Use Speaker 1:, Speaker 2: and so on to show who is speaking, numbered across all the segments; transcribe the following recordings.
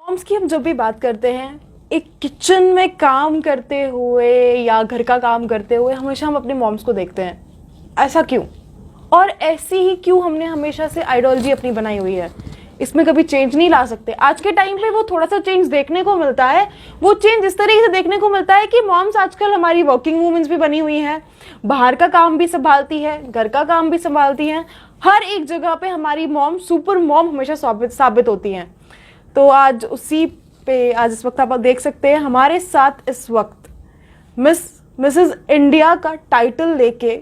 Speaker 1: Moms की हम जब भी बात करते हैं, एक किचन में काम करते हुए या घर का काम करते हुए हमेशा हम अपने मॉम्स को देखते हैं। ऐसा क्यों? और ऐसी ही क्यों हमने हमेशा से आइडियोलॉजी अपनी बनाई हुई है? इसमें कभी चेंज नहीं ला सकते? आज के टाइम पे वो थोड़ा सा चेंज देखने को मिलता है। वो चेंज इस तरीके से देखने को मिलता है कि मॉम्स आजकल हमारी वर्किंग वूमेन्स भी बनी हुई हैं, बाहर का काम भी संभालती है, घर का काम भी संभालती हैं। हर एक जगह पे हमारी मॉम सुपर मॉम हमेशा साबित होती हैं। तो आज उसी पे इस वक्त आप देख सकते हैं हमारे साथ इस वक्त मिसेस इंडिया का टाइटल लेके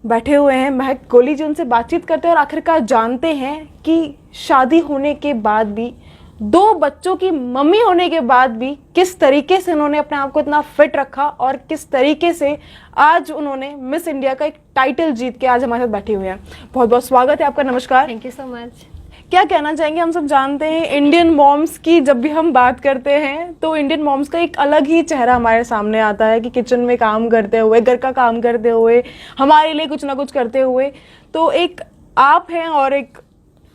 Speaker 1: बैठे हुए हैं महक गोली जी। उनसे बातचीत करते हैं और आखिरकार जानते हैं कि शादी होने के बाद भी, 2 बच्चों की मम्मी होने के बाद भी किस तरीके से उन्होंने अपने आप को इतना फिट रखा और किस तरीके से आज उन्होंने मिस इंडिया का एक टाइटल जीत के आज हमारे साथ बैठे हुए हैं। बहुत बहुत स्वागत है आपका। नमस्कार।
Speaker 2: Thank you so much.
Speaker 1: क्या कहना चाहेंगे? हम सब जानते हैं इंडियन मॉम्स की जब भी हम बात करते हैं तो इंडियन मॉम्स का एक अलग ही चेहरा हमारे सामने आता है कि किचन में काम करते हुए, घर का काम करते हुए, हमारे लिए कुछ ना कुछ करते हुए। तो एक आप हैं और एक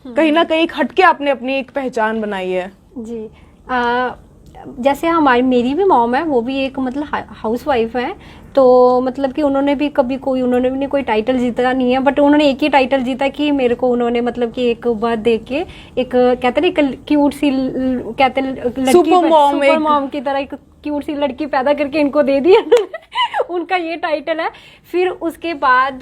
Speaker 1: कहीं ना कहीं हटके आपने अपनी एक पहचान बनाई है।
Speaker 2: जी जैसे हमारी मेरी भी मॉम है, वो भी एक मतलब हाउस वाइफ है। तो मतलब कि उन्होंने भी उन्होंने भी कोई टाइटल जीता नहीं है, बट उन्होंने एक ही टाइटल जीता कि मेरे को उन्होंने मतलब कि एक बार देख के एक कहते हैं एक क्यूट सी कहते हैं
Speaker 1: सुपर
Speaker 2: मॉम की तरह एक क्यूट सी लड़की पैदा करके इनको दे दी उनका ये टाइटल है। फिर उसके बाद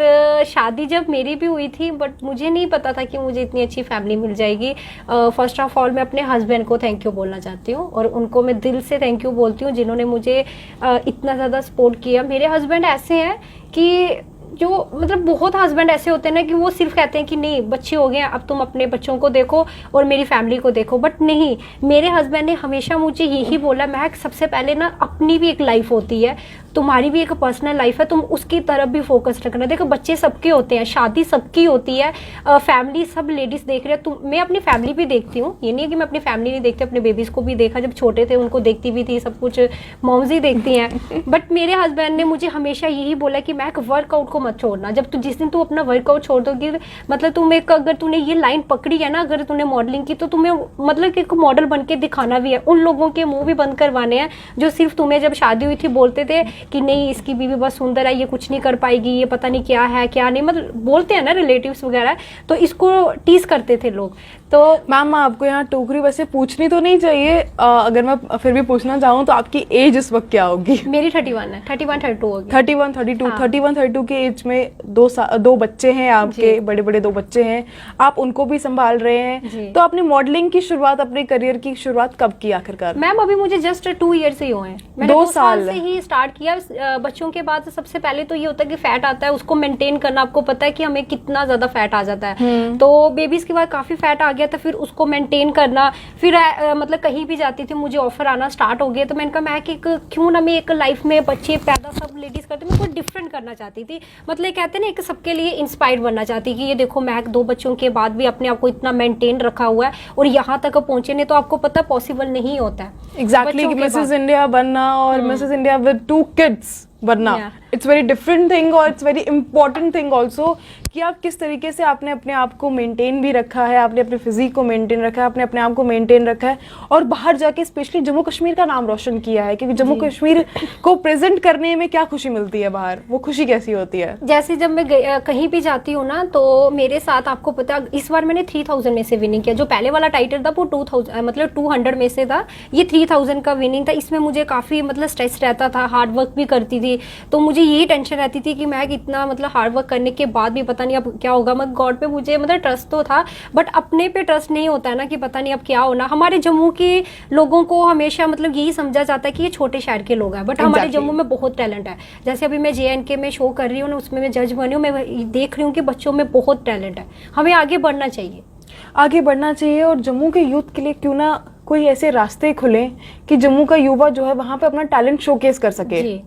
Speaker 2: शादी जब मेरी भी हुई थी, बट मुझे नहीं पता था कि मुझे इतनी अच्छी फैमिली मिल जाएगी। फर्स्ट ऑफ ऑल मैं अपने हस्बैंड को थैंक यू बोलना चाहती हूँ और उनको मैं दिल से थैंक यू बोलती हूँ जिन्होंने मुझे इतना ज़्यादा सपोर्ट किया। मेरे हस्बैंड ऐसे हैं कि जो मतलब बहुत हस्बैंड ऐसे होते हैं ना कि वो सिर्फ कहते हैं कि नहीं बच्चे हो गए अब तुम अपने बच्चों को देखो और मेरी फैमिली को देखो, बट नहीं, मेरे हस्बैंड ने हमेशा मुझे यही बोला महक सबसे पहले ना अपनी भी एक लाइफ होती है, तुम्हारी भी एक पर्सनल लाइफ है, तुम उसकी तरफ भी फोकस रखना। देखो बच्चे सबके होते हैं, शादी सबकी होती है, फैमिली सब लेडीज देख रहे हैं। मैं अपनी फैमिली भी देखती हूँ, ये नहीं है कि मैं अपनी फैमिली नहीं देखती, अपने बेबीज को भी देखा, जब छोटे थे उनको देखती भी थी, सब कुछ मॉम्स ही देखती हैं। बट मेरे हस्बैंड ने मुझे हमेशा यही बोला कि महक वर्कआउट को मत छोड़ना। जब जिस दिन तू अपना वर्कआउट छोड़ दोगी, मतलब तुम एक अगर तूने ये लाइन पकड़ी है ना, अगर तूने मॉडलिंग की, तो तुम्हें मतलब एक मॉडल बन के दिखाना भी है। उन लोगों के मुंह भी बंद करवाने हैं जो सिर्फ तुम्हें जब शादी हुई थी बोलते थे कि नहीं इसकी बीवी बस सुंदर है, ये कुछ नहीं कर पाएगी, ये पता नहीं क्या है क्या नहीं, मतलब बोलते हैं ना रिलेटिव्स वगैरह, तो इसको टीज करते थे लोग। तो
Speaker 1: मैम आपको यहाँ टोकरी वैसे पूछनी तो नहीं चाहिए, अगर मैं फिर भी पूछना चाहूँ तो आपकी एज इस वक्त क्या होगी?
Speaker 2: मेरी 31 है, 31-32 होगी।
Speaker 1: 31-32 के एज में 2 बच्चे हैं आपके, बड़े बड़े 2 बच्चे हैं, आप उनको भी संभाल रहे हैं। तो आपने मॉडलिंग की शुरुआत, अपने करियर की शुरुआत कब की आखिरकार?
Speaker 2: मैम अभी मुझे जस्ट 2 ईयर्स ही हुए हैं, मैंने 2 साल से ही स्टार्ट किया। बच्चों के बाद सबसे पहले तो ये होता है कि फैट आता है, उसको मेंटेन करना। आपको पता है कि हमें कितना ज्यादा फैट आ जाता है, तो बेबीज के बाद काफी फैट आ गया था, फिर उसको मेंटेन करना। फिर मतलब कहीं भी जाती थी मुझे ऑफर आना स्टार्ट हो गया, तो मैंने कहा मैं कि क्यों ना मैं एक लाइफ में बच्चे पैदा सब लेडीज करते, मैं कुछ डिफरेंट करना चाहती थी। मतलब कहते हैं ना एक सबके लिए इंस्पायर बनना चाहती कि ये देखो महक 2 बच्चों के बाद भी अपने आप को इतना मेंटेन रखा हुआ है और यहाँ तक पहुंचे, नहीं तो आपको पता पॉसिबल नहीं होता है
Speaker 1: एग्जैक्टली कि मिसेस इंडिया बनना और मिसेस इंडिया विद 2 किड्स बनना, इट्स वेरी डिफरेंट थिंग और it's very important thing also कि आप किस तरीके से आपने अपने आप को मेंटेन भी रखा है, आपने अपने फिजिक को मेंटेन रखा है, आपने अपने आप को मेंटेन रखा है और बाहर जाके स्पेशली जम्मू कश्मीर का नाम रोशन किया है। क्योंकि जम्मू कश्मीर को प्रेजेंट करने में क्या खुशी मिलती है बाहर, वो खुशी कैसी होती है?
Speaker 2: जैसे जब मैं कहीं भी जाती हूँ ना, तो मेरे साथ आपको पता इस बार मैंने 3000 में से विनिंग किया। जो पहले वाला टाइटल था वो 2000 मतलब 200 में से था, ये 3000 का विनिंग था। इसमें मुझे काफी मतलब स्ट्रेस रहता था, हार्ड वर्क भी करती थी, तो मुझे यही टेंशन रहती थी कि मैं इतना मतलब हार्ड वर्क करने के बाद भी पता नहीं अब क्या होगा। मैं गॉड पे मुझे मतलब ट्रस्ट तो था, बट अपने पे ट्रस्ट नहीं होता है ना कि पता नहीं अब क्या होना। हमारे जम्मू के लोगों को हमेशा मतलब यही समझा जाता है कि ये छोटे शहर के लोग हैं, बट हमारे जम्मू में बहुत टैलेंट है। जैसे अभी मैं JNK में शो कर रही हूँ ना, उसमें मैं जज बनी हूँ, मैं देख रही हूँ कि बच्चों में बहुत टैलेंट है, हमें आगे बढ़ना चाहिए।
Speaker 1: आगे बढ़ना चाहिए और जम्मू के यूथ के लिए क्यों ना कोई ऐसे रास्ते खुले कि जम्मू का युवा जो है वहाँ पे अपना टैलेंट शोकेस कर सके।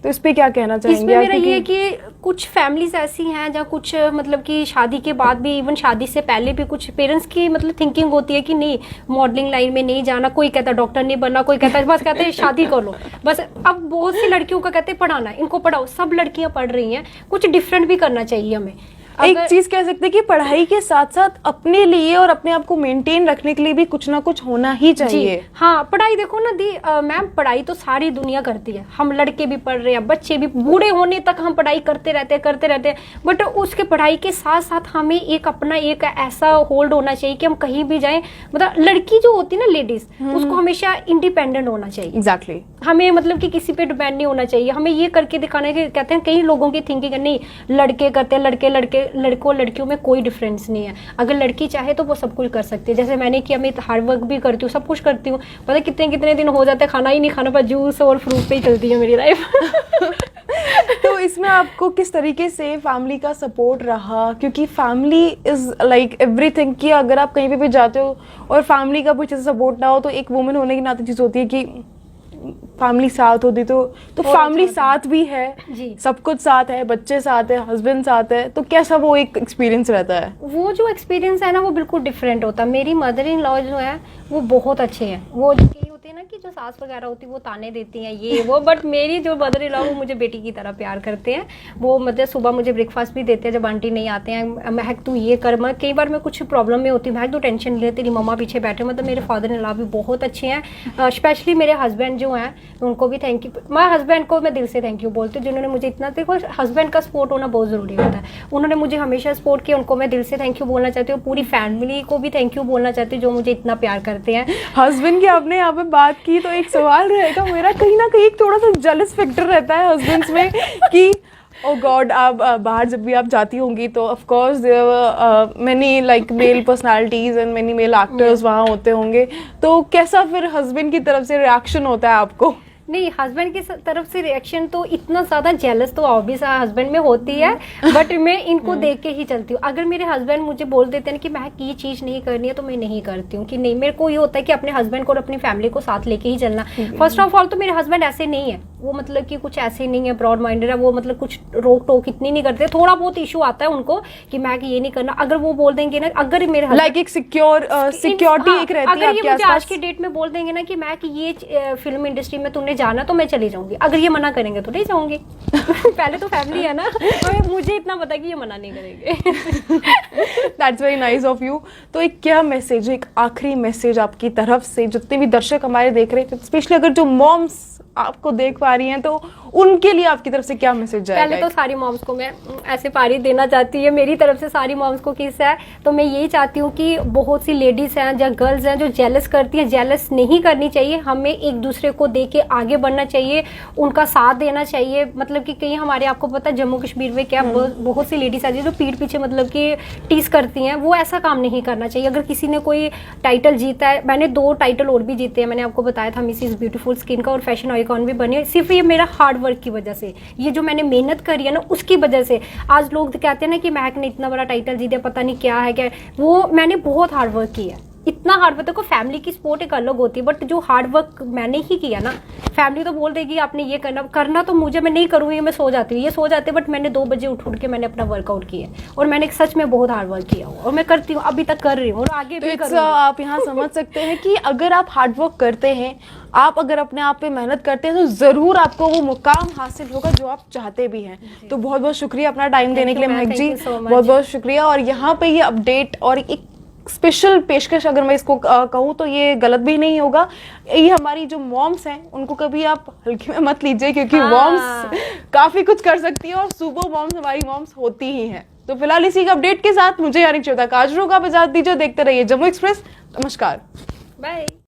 Speaker 1: तो इस पे क्या कहना चाहेंगे?
Speaker 2: इसमें मेरा ये कि कुछ फैमिलीज ऐसी हैं जहाँ कुछ मतलब कि शादी के बाद भी, इवन शादी से पहले भी कुछ पेरेंट्स की मतलब थिंकिंग होती है कि नहीं मॉडलिंग लाइन में नहीं जाना। कोई कहता है डॉक्टर नहीं बनना, कोई कहता है बस कहते हैं शादी कर लो बस। अब बहुत सी लड़कियों का कहते हैं पढ़ाना, इनको पढ़ाओ, सब लड़कियां पढ़ रही हैं, कुछ डिफरेंट भी करना चाहिए हमें।
Speaker 1: एक चीज कह सकते हैं कि पढ़ाई के साथ साथ अपने लिए और अपने आप को मेंटेन रखने के लिए भी कुछ ना कुछ होना ही चाहिए।
Speaker 2: हाँ, पढ़ाई देखो ना दी मैम, पढ़ाई तो सारी दुनिया करती है, हम लड़के भी पढ़ रहे हैं, बच्चे भी, बूढ़े होने तक हम पढ़ाई करते रहते हैं। बट उसके पढ़ाई के साथ साथ हमें एक अपना एक ऐसा होल्ड होना चाहिए कि हम कहीं भी जाएं, मतलब लड़की जो होती है ना लेडीज, उसको हमेशा इंडिपेंडेंट होना चाहिए।
Speaker 1: एग्जैक्टली।
Speaker 2: हमें मतलब कि किसी पे डिपेंड नहीं होना चाहिए, हमें ये करके दिखाना है कि कहते हैं कई लोगों की थिंकिंग है नहीं लड़के करते हैं, लड़कों लड़कियों में कोई डिफरेंस नहीं है, अगर लड़की चाहे तो वो सब कुछ कर सकती है। जैसे मैंने किया, मैं हार्ड वर्क भी करती हूँ, सब कुछ करती हूँ, पता है कितने दिन हो जाते हैं खाना ही नहीं खाना, पर जूस और फ्रूट पे ही चलती है मेरी लाइफ।
Speaker 1: तो इसमें आपको किस तरीके से फैमिली का सपोर्ट रहा, क्योंकि फैमिली इज लाइक एवरीथिंग, कि अगर आप कहीं पे भी जाते हो और फैमिली का कुछ ऐसा सपोर्ट ना हो, तो एक वुमेन होने के नाते चीज होती है कि फैमिली साथ होती तो फैमिली साथ भी है
Speaker 2: जी,
Speaker 1: सब कुछ साथ है, बच्चे साथ है, हस्बैंड साथ है, तो कैसा वो एक एक्सपीरियंस रहता है?
Speaker 2: वो जो एक्सपीरियंस है ना वो बिल्कुल डिफरेंट होता है। मेरी मदर इन लॉ जो है वो बहुत अच्छे हैं, वो जो कई होते हैं ना कि जो सास वगैरह होती है वो ताने देती हैं ये वो, बट मेरी जो मदर इन लॉ वो मुझे बेटी की तरह प्यार करते हैं। वो मतलब सुबह मुझे ब्रेकफास्ट भी देते हैं जब आंटी नहीं आते हैं, महक तू ये कर, मैं कई बार मैं कुछ प्रॉब्लम में होती हूँ, महक तू टेंशन नहीं ले, तेरी मम्मा पीछे बैठे। मतलब मेरे फादर इन लॉ भी बहुत अच्छे हैं, स्पेशली मेरे हस्बैंड जो हैं उनको भी थैंक यू, मैं हस्बैंड को मैं दिल से थैंक यू बोलती हूँ जिन्होंने मुझे इतना, देखो हस्बैंड का सपोर्ट होना बहुत ज़रूरी होता है, उन्होंने मुझे हमेशा सपोर्ट किया, उनको मैं दिल से थैंक यू बोलना चाहती हूँ, पूरी फैमिली को भी थैंक यू बोलना चाहती हूँ जो मुझे इतना प्यार करते हैं।
Speaker 1: हस्बैंड की आपने यहाँ पे बात की तो एक सवाल रहेगा मेरा, कहीं ना कहीं एक थोड़ा सा जेलस फैक्टर रहता है हस्बैंड्स में कि ओ गॉड, आप बाहर जब भी आप जाती होंगी तो of course many like male personalities and many male actors वहाँ होते होंगे, तो कैसा फिर हस्बैंड की तरफ से रिएक्शन होता है आपको?
Speaker 2: नहीं, हस्बैंड की तरफ से रिएक्शन तो इतना ज़्यादा जेलस तो ऑब्वियस हस्बैंड में होती है, बट मैं इनको देख के ही चलती हूँ। अगर मेरे हस्बैंड मुझे बोल देते हैं कि मैं ये चीज़ नहीं करनी है तो मैं नहीं करती हूँ, कि नहीं, मेरे को ये होता है कि अपने हस्बैंड को और अपनी फैमिली को साथ लेके ही चलना। फर्स्ट ऑफ ऑल तो मेरे हस्बैंड ऐसे नहीं है, वो मतलब कि कुछ ऐसे नहीं है, ब्रॉड माइंडेड है, वो मतलब कुछ रोक टोक इतनी नहीं करते, थोड़ा बहुत इशू आता है उनको कि मैं ये नहीं करना, अगर वो बोल देंगे ना, अगर मेरे
Speaker 1: लाइक एक सिक्योरिटी एक रहती है
Speaker 2: अगर ये मुझे आज की डेट में बोल देंगे ना कि मैं कि ये फिल्म इंडस्ट्री में तुमने जाना तो मैं चली जाऊंगी, अगर ये मना करेंगे तो नहीं जाऊंगी। पहले तो फैमिली है ना, तो मुझे इतना पता कि ये मना नहीं करेंगे।
Speaker 1: That's very nice of you. तो एक क्या मैसेज, एक आखिरी मैसेज आपकी तरफ से, जितने भी दर्शक हमारे देख रहे हैं, स्पेशली अगर जो मॉम्स आपको देख पा रही हैं, तो उनके लिए आपकी तरफ से क्या मैसेज जाएगा?
Speaker 2: पहले तो सारी मॉम्स को मैं ऐसे पारी देना चाहती है, मेरी तरफ से सारी मॉम्स को किस है, तो मैं यही चाहती हूँ कि बहुत सी लेडीज हैं या गर्ल्स हैं जो जेलस करती हैं, जेलस नहीं करनी चाहिए, हमें एक दूसरे को देख के आगे बढ़ना चाहिए, उनका साथ देना चाहिए। मतलब कि कहीं हमारे, आपको पता है जम्मू कश्मीर में क्या बहुत सी लेडीज आती है जो पीठ पीछे मतलब कि टीस करती हैं, वो ऐसा काम नहीं करना चाहिए। अगर किसी ने कोई टाइटल जीता है, मैंने 2 टाइटल और भी जीते हैं, मैंने आपको बताया था मिसेस ब्यूटीफुल स्किन का, और फैशन आइकॉन भी बनी, सिर्फ ये मेरा हार्ड वर्क की वजह से, ये जो मैंने मेहनत करी है ना उसकी वजह से। आज लोग कहते हैं ना कि महक ने इतना बड़ा टाइटल जीता, पता नहीं क्या है क्या, वो मैंने बहुत हार्ड वर्क किया है, इतना हार्ड वर्क। देखो फैमिली की सपोर्ट एक अलग होती है, बट जो हार्ड वर्क मैंने ही किया ना, फैमिली तो बोल देगी आपने ये करना तो मुझे, मैं नहीं करूँगी, मैं सो जाती हूँ, ये सो जाते, बट मैंने 2 बजे उठ के मैंने अपना वर्कआउट किया, और मैंने सच में बहुत हार्ड वर्क किया और मैं करती हूँ, अभी तक कर रही हूँ और आगे भी करूँगी।
Speaker 1: आप यहाँ समझ सकते हैं कि अगर आप हार्ड वर्क करते हैं, आप अगर अपने आप पे मेहनत करते हैं, तो जरूर आपको वो मुकाम हासिल होगा जो आप चाहते भी हैं। तो बहुत बहुत शुक्रिया अपना टाइम देने के लिए महक जी, बहुत बहुत शुक्रिया। और यहाँ पे ये अपडेट और एक स्पेशल पेशकश, अगर मैं इसको कहूँ तो ये गलत भी नहीं होगा, ये हमारी जो मॉम्स हैं उनको कभी आप हल्के में मत लीजिए, क्योंकि मॉम्स काफी कुछ कर सकती है और सुपर मॉम्स हमारी मॉम्स होती ही हैं। तो फिलहाल इसी का अपडेट के साथ मुझे यानी श्वेता काजरू का इजाजत दीजिए, देखते रहिए जम्मू एक्सप्रेस। नमस्कार,
Speaker 2: बाय।